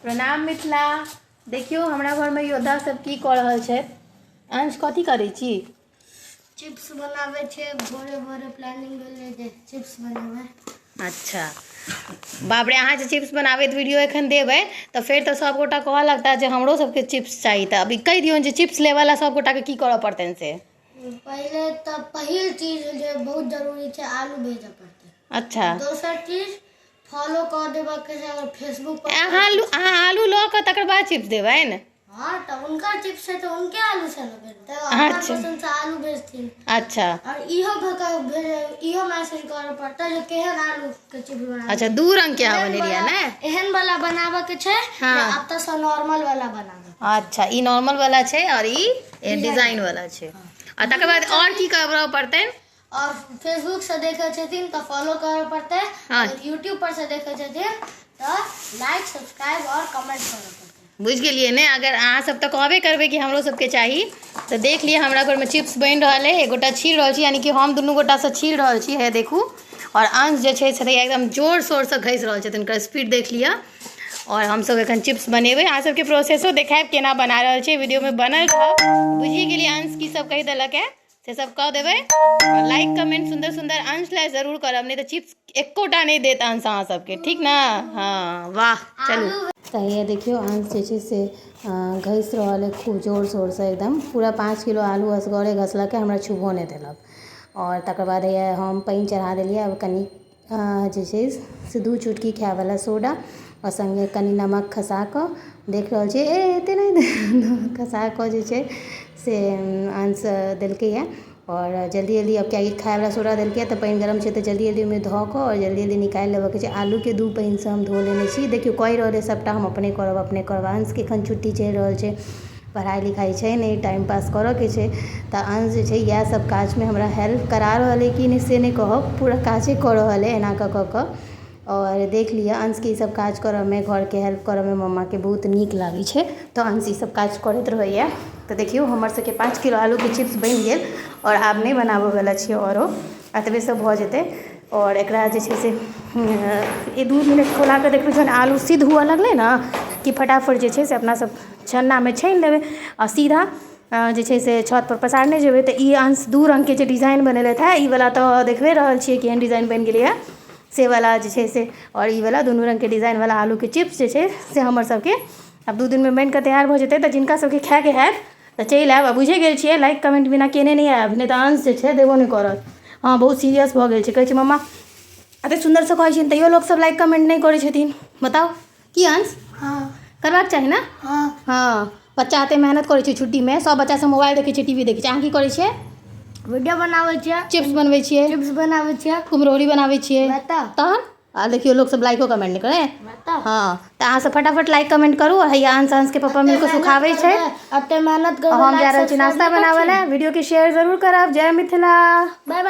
प्रणाम मिथिला। देखियो हमरा घर में योद्धा सब की कर रहल छै। अंश कथी करै छी? चिप्स बनावे छे। भोरे भोरे प्लानिंग भेले जे चिप्स बनावे। अच्छा बाप रे, अहाँ जे चिप्स बनाबैत वीडियो एखन देबै तऽ फेर तऽ सब गोटा कहऽ लगता जे हमरो सबके चिप्स चाही। तऽ अभी कहि दियौ जे चिप्स लेवाला सब गोटा के की करऽ पड़तनि से। पहले तो पहिल चीज जे बहुत जरूरी है आलू भेजे पड़ते। अच्छा, दोसर चीज फॉलो कर देबा के छै। अगर फेसबुक पर अहाँ आलू लऽ कऽ तकर बाद चिप्स देबै ने? हाँ, तो उनका चिप्स है तो उनके आलू से भेजते। हमार पसंद से आलू भेजथिन। अच्छा, और इहो मैसेज करे पड़ता है केहन आलू के चिप्स बनावे। अच्छा, दू रंग के अहाँ बनेलिया ने? एहन वाला बनावे के छै। हाँ, अब तो सब नॉर्मल वाला बनावे। अच्छा, ई नॉर्मल वाला छै और ई डिजाइन वाला छै। आ तकर बाद और की करबा पड़तै? और फेसबुक से देखे छथिन तो फॉलो करे पड़ते है। हाँ। और यूट्यूब पर से देखे छथिन तो लाइक सब्सक्राइब और कमेंट करे पड़ते। बुझ गेलिए ने? अगर अहाँ सब तो कहबे करबे कि हमरो सबके चाहिए तो देख लिए हमरा घर में चिप्स बन रहा है। एक गोटा छील रहा है, यानी कि हम दुनू गोटा से छील रहा है, देखू। और अंश जे छै से एकदम जोर शोर से घस रहा है, तिनकर स्पीड देख लिया। और हम सब एखन चिप्स बनेबे। अहाँ सबके प्रोसेसो देखाब केना बना रहल छै, वीडियो में बनल रहब। बुझी गेलिए अंश की सब कहि देलक है से सब कह देबै। और लाइक कमेंट सुंदर सुंदर अंश ला जरूर करब, नहीं तो चिप्स एकोटा नहीं देत अंश अहाँ सबके, ठीक ना? हाँ, वाह, चलू। तो ये देखियो अंश जे छै से घस रहल है खूब जोर शोर से, एकदम पूरा 5 किलो आलू असगरे घसलक है, हमरा छुबो नहीं देलक। और तकर बाद है हम पानी चढ़ा दिलिए। अब कनी जे छै से 2 चुटकी खायवाला सोडा और संगे कनी नमक खसा कऽ देख रहल छियै। एते नहीं खसा कऽ जे छै से अंश देलकै है। और जल्दी जल्दी अब क्या खायवाला सोडा देलकै तऽ पानी गरम छै तऽ जल्दी जल्दी में धऽ कऽ और जल्दी जल्दी निकालि लेबऽ के छै। आलू के 2 पानी से हम धो लेने छी। देखियो कहि रहल सबटा हम अपने करब। अंश के एखन छुट्टी चलि रहल छै, पढ़ाई लिखाई छै नहीं, टाइम पास करऽ के छै। तऽ अंश जे छै इएह सब काज में हमरा हेल्प करा रहल है कि नहीं से नहीं कहब, पूरा काजे कऽ रहल है एना कऽ कऽ। और देख लिया अंश के सब काज करऽ में, घर के हेल्प करऽ में मम्मा के बहुत नीक लागे छै, तो अंश ई सब काज करैत रहैया। तो देखियो हमर सबके 5 किलो आलू के चिप्स बन गेल। और आब नहीं बनाबऽ वाला छियै, औरो एतबे सब भऽ जेतै। और एकरा जे छै से 2 मिनट खोला के देखबै, जहन आलू सिद्ध हुअ लगलै ना कि फटाफट जे छै से अपना सब छन्ना में छानि लेबै और सीधा जे छै से छत पर पसारने जेबै। तो ई अंश 2 रंग के जे डिजाइन बनेलथि है, ई वाला तो देखबे रहल छियै केहन डिजाइन बन गेलै है से वाला जे छै से। और ई वाला दुनू रंग के डिजाइन वाला आलू के चिप्स जे छै से हमर सबके अब 2 दिन में बन के तैयार भऽ जेतै। तऽ जिनका सबके खाय के हैत तऽ चलि आयब। बुझे गेल छियै लाइक कमेंट बिना केने नहीं आयब, नहीं तऽ अंश जे छै देबो नहीं करत। हाँ, बहुत सीरियस भऽ गेल छै, कहै छै मम्मा एते सुंदर से कहै छिन तैयो लोग सब लाइक कमेंट नहीं करै छथिन। बताओ की अंश? हाँ, करबाक चाही ना? हाँ हाँ, बच्चा एते मेहनत करै छै छुट्टी में, सब बच्चा सब मोबाइल देखै छै, टीवी देखै छै, अहाँ की करै छियै? वीडियो बनावे छियै, चिप्स बनबै छियै, चिप्स बनावे छियै, कुम्हरौरी बनावे छियै। तहन आ देखियो लोग सब लाइको कमेंट नहीं करे। हाँ, तो अहाँ सब फटाफट लाइक कमेंट करू। हैया अंश के पापा मिल के सुखावे छै, एते मेहनत कर हम जा रहल छी नाश्ता बनावे ले। वीडियो के शेयर जरूर करब। जय मिथिला, बाय बाय।